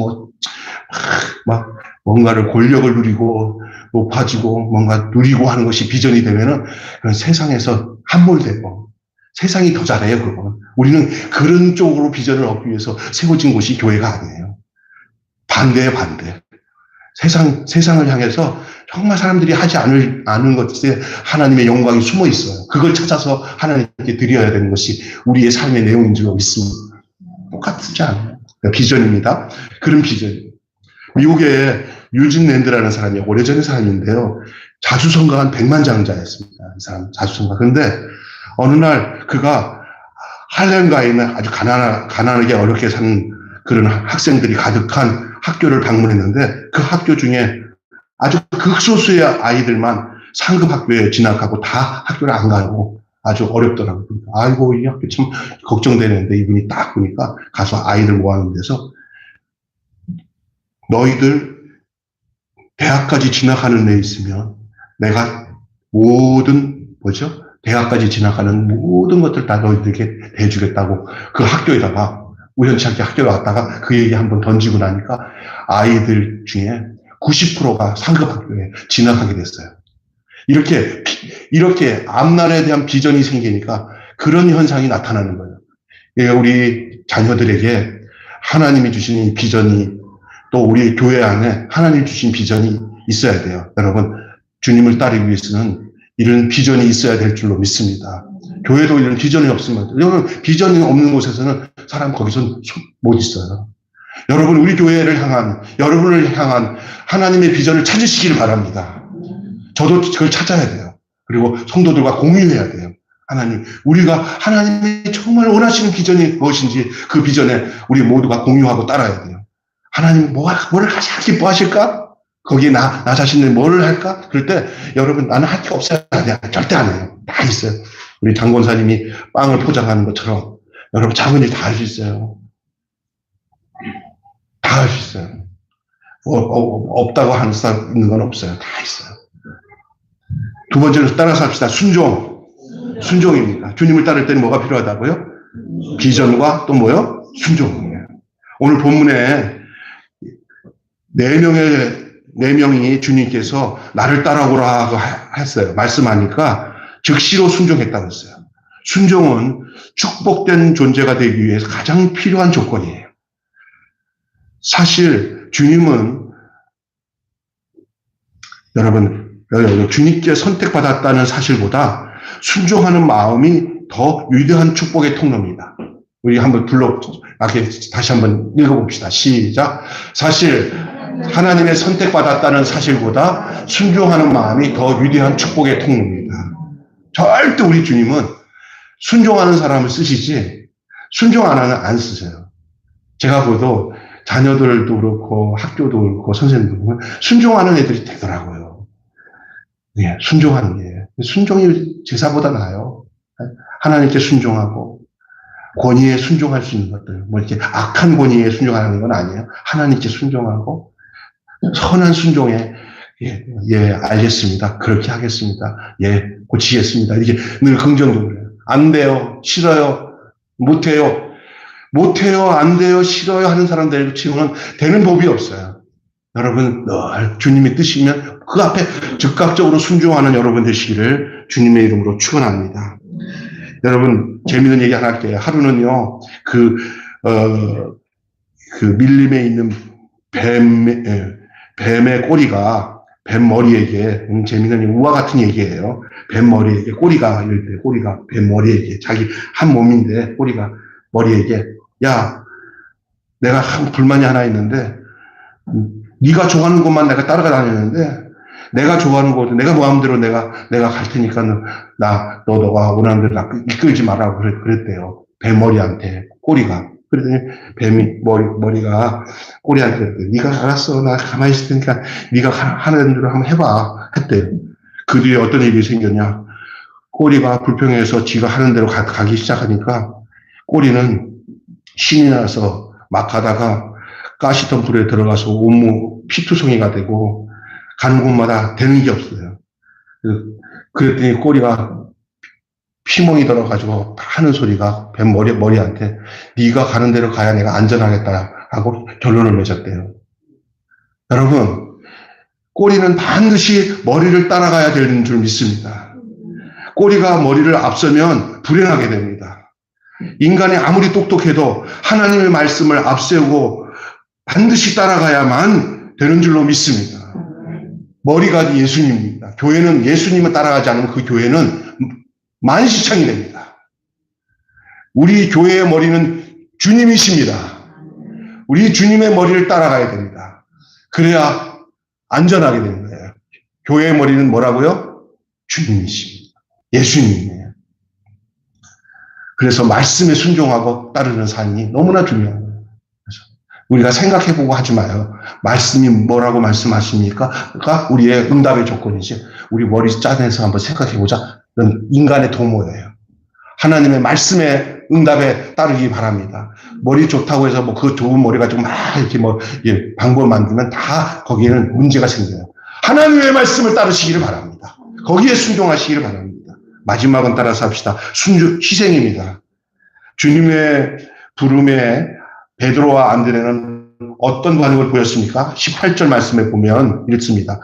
막 뭔가를 권력을 누리고 높아지고 뭔가 누리고 하는 것이 비전이 되면은 그건 세상에서 함몰되고 세상이 더 잘해요, 그거는. 우리는 그런 쪽으로 비전을 얻기 위해서 세워진 곳이 교회가 아니에요. 반대예요, 반대. 세상을 향해서 정말 사람들이 하지 않은 것에 하나님의 영광이 숨어 있어요. 그걸 찾아서 하나님께 드려야 되는 것이 우리의 삶의 내용인 줄 믿습니다. 똑같지 않아요. 비전입니다. 그런 비전. 미국의 유진 랜드라는 사람이 오래전의 사람인데요. 자수성가 한 100만 장자였습니다. 이 사람 자수성가. 그런데 어느 날 그가 할렘가에 있는 아주 가난하게 어렵게 사는 그런 학생들이 가득한 학교를 방문했는데 그 학교 중에 아주 극소수의 아이들만 상급 학교에 진학하고 다 학교를 안 가고 아주 어렵더라고요. 아이고, 이 학교 참 걱정되는데 이분이 딱 보니까 가서 아이들 모아놓은 데서 너희들 대학까지 진학하는 애 있으면 내가 모든 대학까지 진학하는 모든 것들 다 너희들에게 대주겠다고 그 학교에다가 우연치 않게 학교에 왔다가 그 얘기 한번 던지고 나니까 아이들 중에 90%가 상급 학교에 진학하게 됐어요. 이렇게 앞날에 대한 비전이 생기니까 그런 현상이 나타나는 거예요. 우리 자녀들에게 하나님이 주신 이 비전이 또 우리 교회 안에 하나님 주신 비전이 있어야 돼요. 여러분, 주님을 따르기 위해서는 이런 비전이 있어야 될 줄로 믿습니다. 교회도 이런 비전이 없으면, 여러분, 비전이 없는 곳에서는 사람 거기서 못 있어요. 여러분, 우리 교회를 향한, 여러분을 향한 하나님의 비전을 찾으시길 바랍니다. 저도 그걸 찾아야 돼요. 그리고 성도들과 공유해야 돼요. 우리가 하나님이 정말 원하시는 비전이 무엇인지 그 비전에 우리 모두가 공유하고 따라야 돼요. 하나님 뭐를 가장 기뻐하실까? 거기에 나 자신을 뭐를 할까? 그럴 때 여러분 나는 할 게 없어요. 절대 안 해요. 다 있어요. 우리 장권사님이 빵을 포장하는 것처럼 여러분 작은 일 다 할 수 있어요. 다 할 수 있어요. 없다고 하는 사람 있는 건 없어요. 다 있어요. 두 번째로 따라서 합시다. 순종입니다. 주님을 따를 때는 뭐가 필요하다고요? 비전과 또 뭐요? 순종이에요. 오늘 본문에 네 명이 주님께서 나를 따라오라 하고 했어요. 말씀하니까 즉시로 순종했다고 했어요. 순종은 축복된 존재가 되기 위해서 가장 필요한 조건이에요. 사실 주님은 여러분 주님께 선택받았다는 사실보다 순종하는 마음이 더 위대한 축복의 통로입니다. 우리 한번 다시 한번 읽어봅시다. 시작. 사실 하나님의 선택받았다는 사실보다 순종하는 마음이 더 위대한 축복의 통로입니다. 절대 우리 주님은 순종하는 사람을 쓰시지 순종 안 하는 안 쓰세요. 제가 봐도 자녀들도 그렇고 학교도 그렇고 선생님도 그렇고 순종하는 애들이 되더라고요. 예, 순종하는 게. 순종이 제사보다 나아요. 하나님께 순종하고 권위에 순종할 수 있는 것들. 이렇게 악한 권위에 순종하는 건 아니에요. 하나님께 순종하고 선한 순종에 알겠습니다. 그렇게 하겠습니다. 고치겠습니다. 이게 늘 긍정적으로 해요. 안 돼요. 싫어요. 못해요. 안 돼요. 싫어요. 하는 사람들 치고는 되는 법이 없어요. 여러분, 늘 주님의 뜻이면 그 앞에 즉각적으로 순종하는 여러분 되시기를 주님의 이름으로 축원합니다. 여러분, 재미있는 얘기 하나 할게요. 하루는요, 밀림에 있는 뱀의 꼬리가 뱀 머리에게, 재미있는 우화 같은 얘기예요. 뱀 머리에게 꼬리가 뱀 머리에게, 자기 한 몸인데 꼬리가 머리에게, 야, 내가 불만이 하나 있는데, 네가 좋아하는 곳만 내가 따라가 다니는데, 내가 좋아하는 곳, 내가 마음대로 내가 갈 테니까 너가 원하는 대로 이끌지 말라고 그랬대요. 뱀 머리한테 꼬리가. 그랬더니 뱀이 머리가 꼬리한테 네가 알았어. 나 가만히 있을 테니까 네가 하는 대로 한번 해봐. 했대요. 그 뒤에 어떤 일이 생겼냐. 꼬리가 불평해서 지가 하는 대로 가기 시작하니까 꼬리는 신이 나서 막 가다가 가시덤 불에 들어가서 온몸 피투성이가 되고 가는 곳마다 되는 게 없어요. 그랬더니 꼬리가 피멍이 들어가지고 하는 소리가 뱀 머리한테 네가 가는 대로 가야 내가 안전하겠다라고 결론을 맺었대요. 여러분, 꼬리는 반드시 머리를 따라가야 되는 줄 믿습니다. 꼬리가 머리를 앞서면 불행하게 됩니다. 인간이 아무리 똑똑해도 하나님의 말씀을 앞세우고 반드시 따라가야만 되는 줄로 믿습니다. 머리가 예수님입니다. 교회는 예수님을 따라가지 않으면 그 교회는 만시창이 됩니다. 우리 교회의 머리는 주님이십니다. 우리 주님의 머리를 따라가야 됩니다. 그래야 안전하게 되는 거예요. 교회의 머리는 뭐라고요? 주님이십니다. 예수님이에요. 그래서 말씀에 순종하고 따르는 삶이 너무나 중요한 거예요. 그래서 우리가 생각해보고 하지 마요. 말씀이 뭐라고 말씀하십니까? 가 우리의 응답의 조건이지. 우리 머리 짜내서 한번 생각해보자. 그건 인간의 도모예요. 하나님의 말씀에 응답에 따르기 바랍니다. 머리 좋다고 해서 뭐 그 좋은 머리 가지고 막 이렇게 방법 만들면 다 거기에는 문제가 생겨요. 하나님의 말씀을 따르시기를 바랍니다. 거기에 순종하시기를 바랍니다. 마지막은 따라서 합시다. 희생입니다. 주님의 부름에 베드로와 안드레는 어떤 반응을 보였습니까? 18절 말씀에 보면 이렇습니다.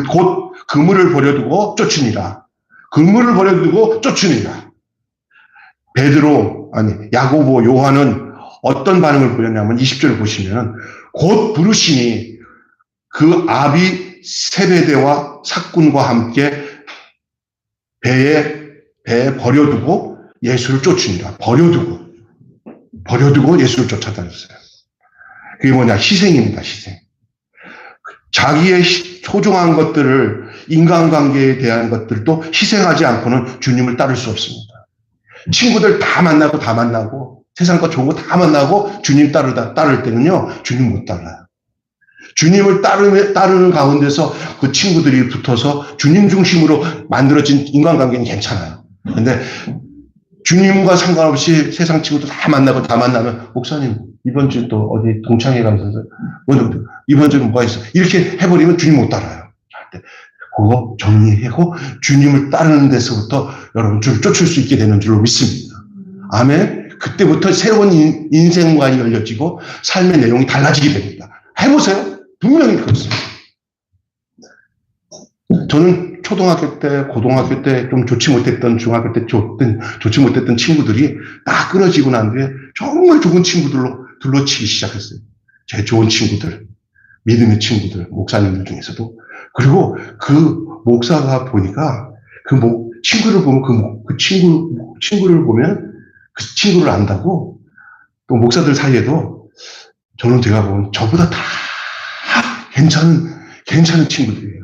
곧 그물을 버려두고 쫓으니라. 그물을 버려두고 쫓으니라. 야고보, 요한은 어떤 반응을 보였냐면 20절 보시면 곧 부르시니 그 아비 세베대와 삭군과 함께 배에 버려두고 예수를 쫓으니라. 버려두고 예수를 쫓아다녔어요. 그게 뭐냐? 희생입니다. 희생. 자기의 소중한 것들을, 인간관계에 대한 것들도 희생하지 않고는 주님을 따를 수 없습니다. 친구들 다 만나고 세상 거 좋은 거 다 만나고 주님 따를 때는요, 주님 못 따라요. 주님을 따르는 가운데서 그 친구들이 붙어서 주님 중심으로 만들어진 인간관계는 괜찮아요. 근데 주님과 상관없이 세상 친구들 다 만나면 목사님 이번 주 또 어디 동창회 가면서 이번 주는 뭐가 있어? 이렇게 해버리면 주님 못 따라요. 그거 정리하고 주님을 따르는 데서부터 여러분 줄 쫓을 수 있게 되는 줄로 믿습니다. 아멘. 그때부터 새로운 인생관이 열려지고 삶의 내용이 달라지게 됩니다. 해보세요. 분명히 그렇습니다. 저는 초등학교 때, 고등학교 때 좀 좋지 못했던, 중학교 때 좋지 못했던 친구들이 다 끊어지고 난 뒤에 정말 좋은 친구들로 둘러치기 시작했어요. 제 좋은 친구들, 믿음의 친구들, 목사님들 중에서도. 그리고 그 목사가 보니까 친구를 보면 그 친구를 보면 그 친구를 안다고 또 목사들 사이에도 저는 제가 보면 저보다 다 괜찮은 친구들이에요.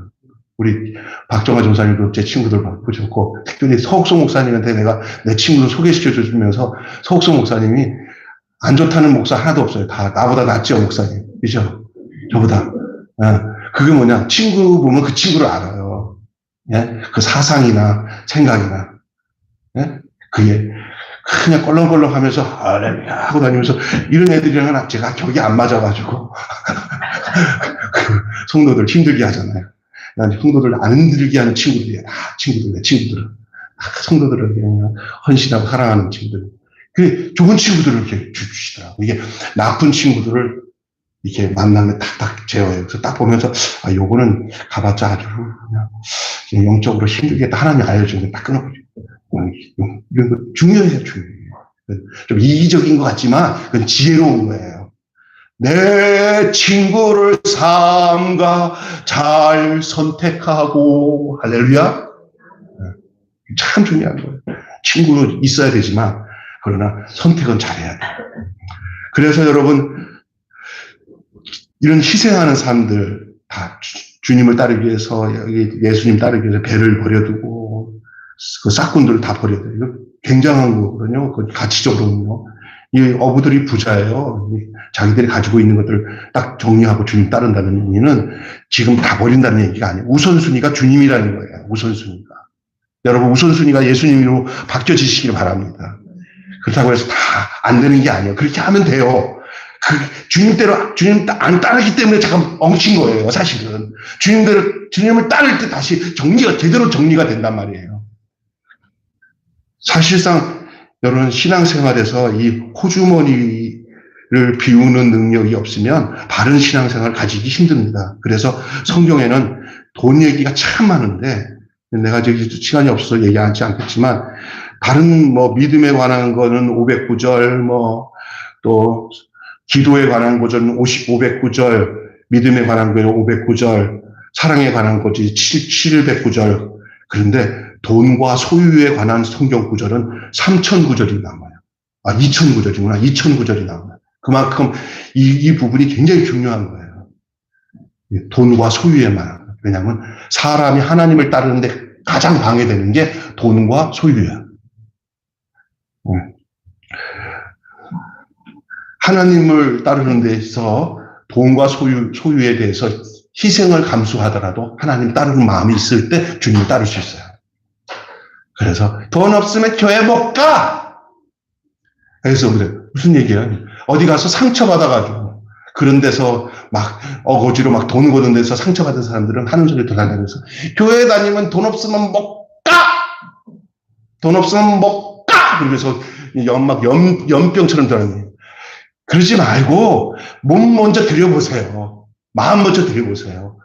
우리 박정화 전사님도 제 친구들 보셨고, 특별히 서옥성 목사님한테 내가 내 친구를 소개시켜주면서 서옥성 목사님이 안 좋다는 목사 하나도 없어요. 다 나보다 낫죠, 목사님. 그죠? 저보다. 그게 뭐냐. 친구 보면 그 친구를 알아요. 예? 그 사상이나 생각이나. 예? 그게 그냥 껄렁껄렁 하면서 하고 다니면서 이런 애들이랑은 제가 격이 안 맞아가지고 그 성도들 힘들게 하잖아요. 성도들 안 힘들게 하는 친구들이에요. 다 내 친구들은. 성도들을 그냥 헌신하고 사랑하는 친구들. 그 좋은 친구들을 이렇게 주시더라고요. 이게 나쁜 친구들을 이렇게 만나면 탁탁 제어해요. 그래서 딱 보면서, 요거는 가봤자 아주 그냥 영적으로 힘들겠다. 하나님이 알려주는데 딱 끊어버려요. 이런 거 중요해요, 중요해요. 좀 이기적인 것 같지만, 그건 지혜로운 거예요. 내 친구를 삼가 잘 선택하고, 할렐루야? 참 중요한 거예요. 친구는 있어야 되지만, 그러나 선택은 잘해야 돼요. 그래서 여러분, 이런 희생하는 사람들, 다 주님을 따르기 위해서, 예수님 따르기 위해서 배를 버려두고, 그 싹군들을 다 버려두고, 이거 굉장한 거거든요. 그 가치적으로는요. 이 어부들이 부자예요. 자기들이 가지고 있는 것들을 딱 정리하고 주님 따른다는 의미는 지금 다 버린다는 얘기가 아니에요. 우선순위가 주님이라는 거예요. 우선순위가. 여러분, 우선순위가 예수님으로 바뀌어지시길 바랍니다. 그렇다고 해서 다 안 되는 게 아니에요. 그렇게 하면 돼요. 주님 안 따르기 때문에 잠깐 엉킨 거예요, 사실은. 주님을 따를 때 다시 제대로 정리가 된단 말이에요. 사실상 여러분 신앙생활에서 이 호주머니를 비우는 능력이 없으면 바른 신앙생활을 가지기 힘듭니다. 그래서 성경에는 돈 얘기가 참 많은데 내가 저기 시간이 없어서 얘기하지 않겠지만 다른 믿음에 관한 거는 509절 또 기도에 관한 거는 509절, 믿음에 관한 거는 509절, 사랑에 관한 거지 709절. 그런데 돈과 소유에 관한 성경 구절은 3000구절이 남아요. 2000구절이구나. 2000구절이 남아요. 그만큼 이 부분이 굉장히 중요한 거예요. 돈과 소유에 관한 거. 왜냐하면 사람이 하나님을 따르는데 가장 방해되는 게 돈과 소유야. 하나님을 따르는 데서 돈과 소유에 대해서 희생을 감수하더라도 하나님 따르는 마음이 있을 때 주님을 따를 수 있어요. 그래서 돈 없으면 교회 못 가! 그래서 그래. 무슨 얘기야? 어디 가서 상처받아가지고 그런 데서 막 어거지로 막 돈 거는 데서 상처받은 사람들은 하는 소리 돌아다니면서 교회 다니면 돈 없으면 못 가! 돈 없으면 못 가! 그러면서 연병처럼 돌아다니요. 그러지 말고 몸 먼저 들여보세요. 마음 먼저 들여보세요.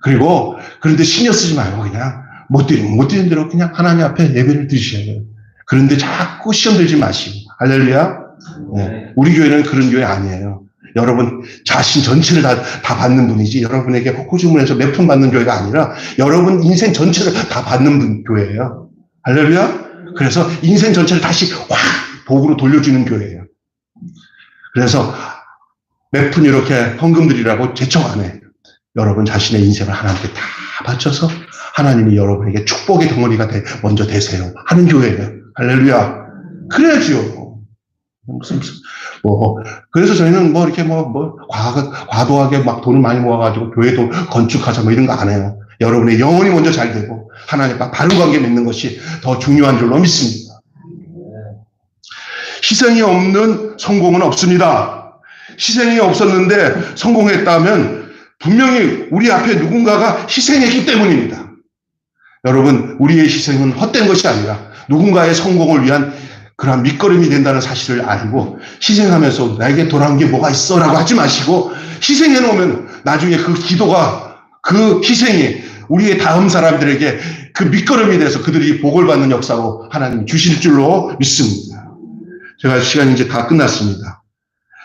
그리고 그런데 신경 쓰지 말고 그냥 못 드리는 대로 그냥 하나님 앞에 예배를 드리셔야 돼요. 그런데 자꾸 시험 들지 마시고. 할렐루야. 네. 우리 교회는 그런 교회 아니에요. 여러분 자신 전체를 다 받는 분이지 여러분에게 호주문에서 몇 푼 받는 교회가 아니라 여러분 인생 전체를 다 받는 교회예요. 할렐루야. 그래서 인생 전체를 다시 확 복으로 돌려주는 교회예요. 그래서 몇 푼 이렇게 헌금 드리라고 제청 안 해. 여러분 자신의 인생을 하나님께 다 바쳐서 하나님이 여러분에게 축복의 덩어리가 먼저 되세요 하는 교회예요. 할렐루야. 그래야지요. 그래서 저희는 이렇게 과도하게 막 돈을 많이 모아가지고 교회도 건축하자 이런 거 안 해요. 여러분의 영혼이 먼저 잘 되고 하나님과 바른 관계 맺는 것이 더 중요한 줄로 믿습니다. 희생이 없는 성공은 없습니다. 희생이 없었는데 성공했다면 분명히 우리 앞에 누군가가 희생했기 때문입니다. 여러분, 우리의 희생은 헛된 것이 아니라 누군가의 성공을 위한 그러한 밑거름이 된다는 사실을 알고 희생하면서 나에게 돌아온 게 뭐가 있어 라고 하지 마시고 희생해 놓으면 나중에 그 기도가 그 희생이 우리의 다음 사람들에게 그 밑거름이 돼서 그들이 복을 받는 역사로 하나님이 주실 줄로 믿습니다. 제가 시간이 이제 다 끝났습니다.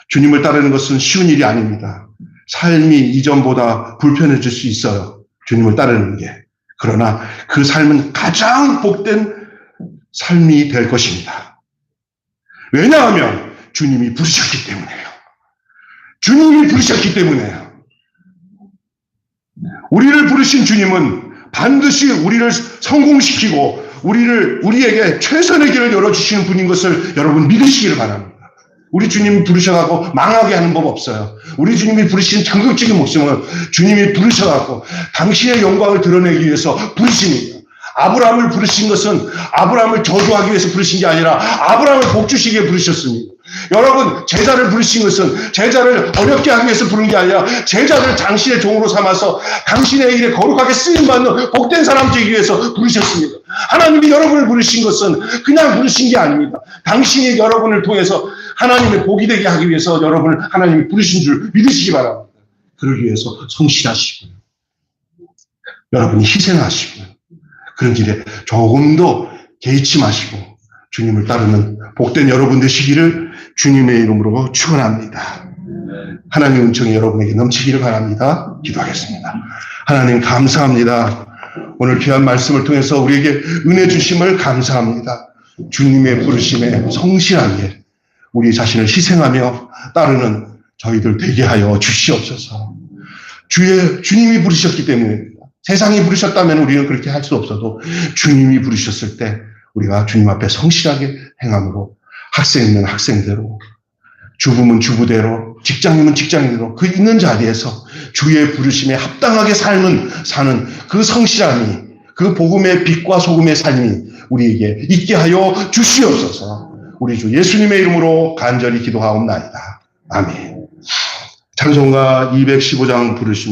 주님을 따르는 것은 쉬운 일이 아닙니다. 삶이 이전보다 불편해질 수 있어요. 주님을 따르는 게. 그러나 그 삶은 가장 복된 삶이 될 것입니다. 왜냐하면 주님이 부르셨기 때문에요. 주님이 부르셨기 때문에요. 우리를 부르신 주님은 반드시 우리를 성공시키고 우리에게 최선의 길을 열어주시는 분인 것을 여러분 믿으시기를 바랍니다. 우리 주님이 부르셔가고 망하게 하는 법 없어요. 우리 주님이 부르신 전극적인 목숨은 주님이 부르셔가고 당신의 영광을 드러내기 위해서 부르십니다. 아브라함을 부르신 것은 아브라함을 저주하기 위해서 부르신 게 아니라 아브라함을 복주시기 위해 부르셨습니다. 여러분, 제자를 부르신 것은 제자를 어렵게 하기 위해서 부른 게 아니라 제자를 당신의 종으로 삼아서 당신의 일에 거룩하게 쓰임받는 복된 사람 되기 위해서 부르셨습니다. 하나님이 여러분을 부르신 것은 그냥 부르신 게 아닙니다. 당신이 여러분을 통해서 하나님의 복이 되게 하기 위해서 여러분을 하나님이 부르신 줄 믿으시기 바랍니다. 그러기 위해서 성실하시고요. 여러분이 희생하시고요. 그런 길에 조금도 개의치 마시고 주님을 따르는 복된 여러분 되시기를 주님의 이름으로 축원합니다. 하나님의 은총이 여러분에게 넘치기를 바랍니다. 기도하겠습니다. 하나님 감사합니다. 오늘 귀한 말씀을 통해서 우리에게 은혜 주심을 감사합니다. 주님의 부르심에 성실하게 우리 자신을 희생하며 따르는 저희들 되게 하여 주시옵소서. 주님이 부르셨기 때문입니다. 세상이 부르셨다면 우리는 그렇게 할 수 없어도 주님이 부르셨을 때 우리가 주님 앞에 성실하게 행함으로 학생이면 학생대로, 주부면 주부대로, 직장인은 직장인대로 그 있는 자리에서 주의 부르심에 합당하게 사는 그 성실함이, 그 복음의 빛과 소금의 삶이 우리에게 있게 하여 주시옵소서. 우리 주 예수님의 이름으로 간절히 기도하옵나이다. 아멘. 찬송가 215장 부르시면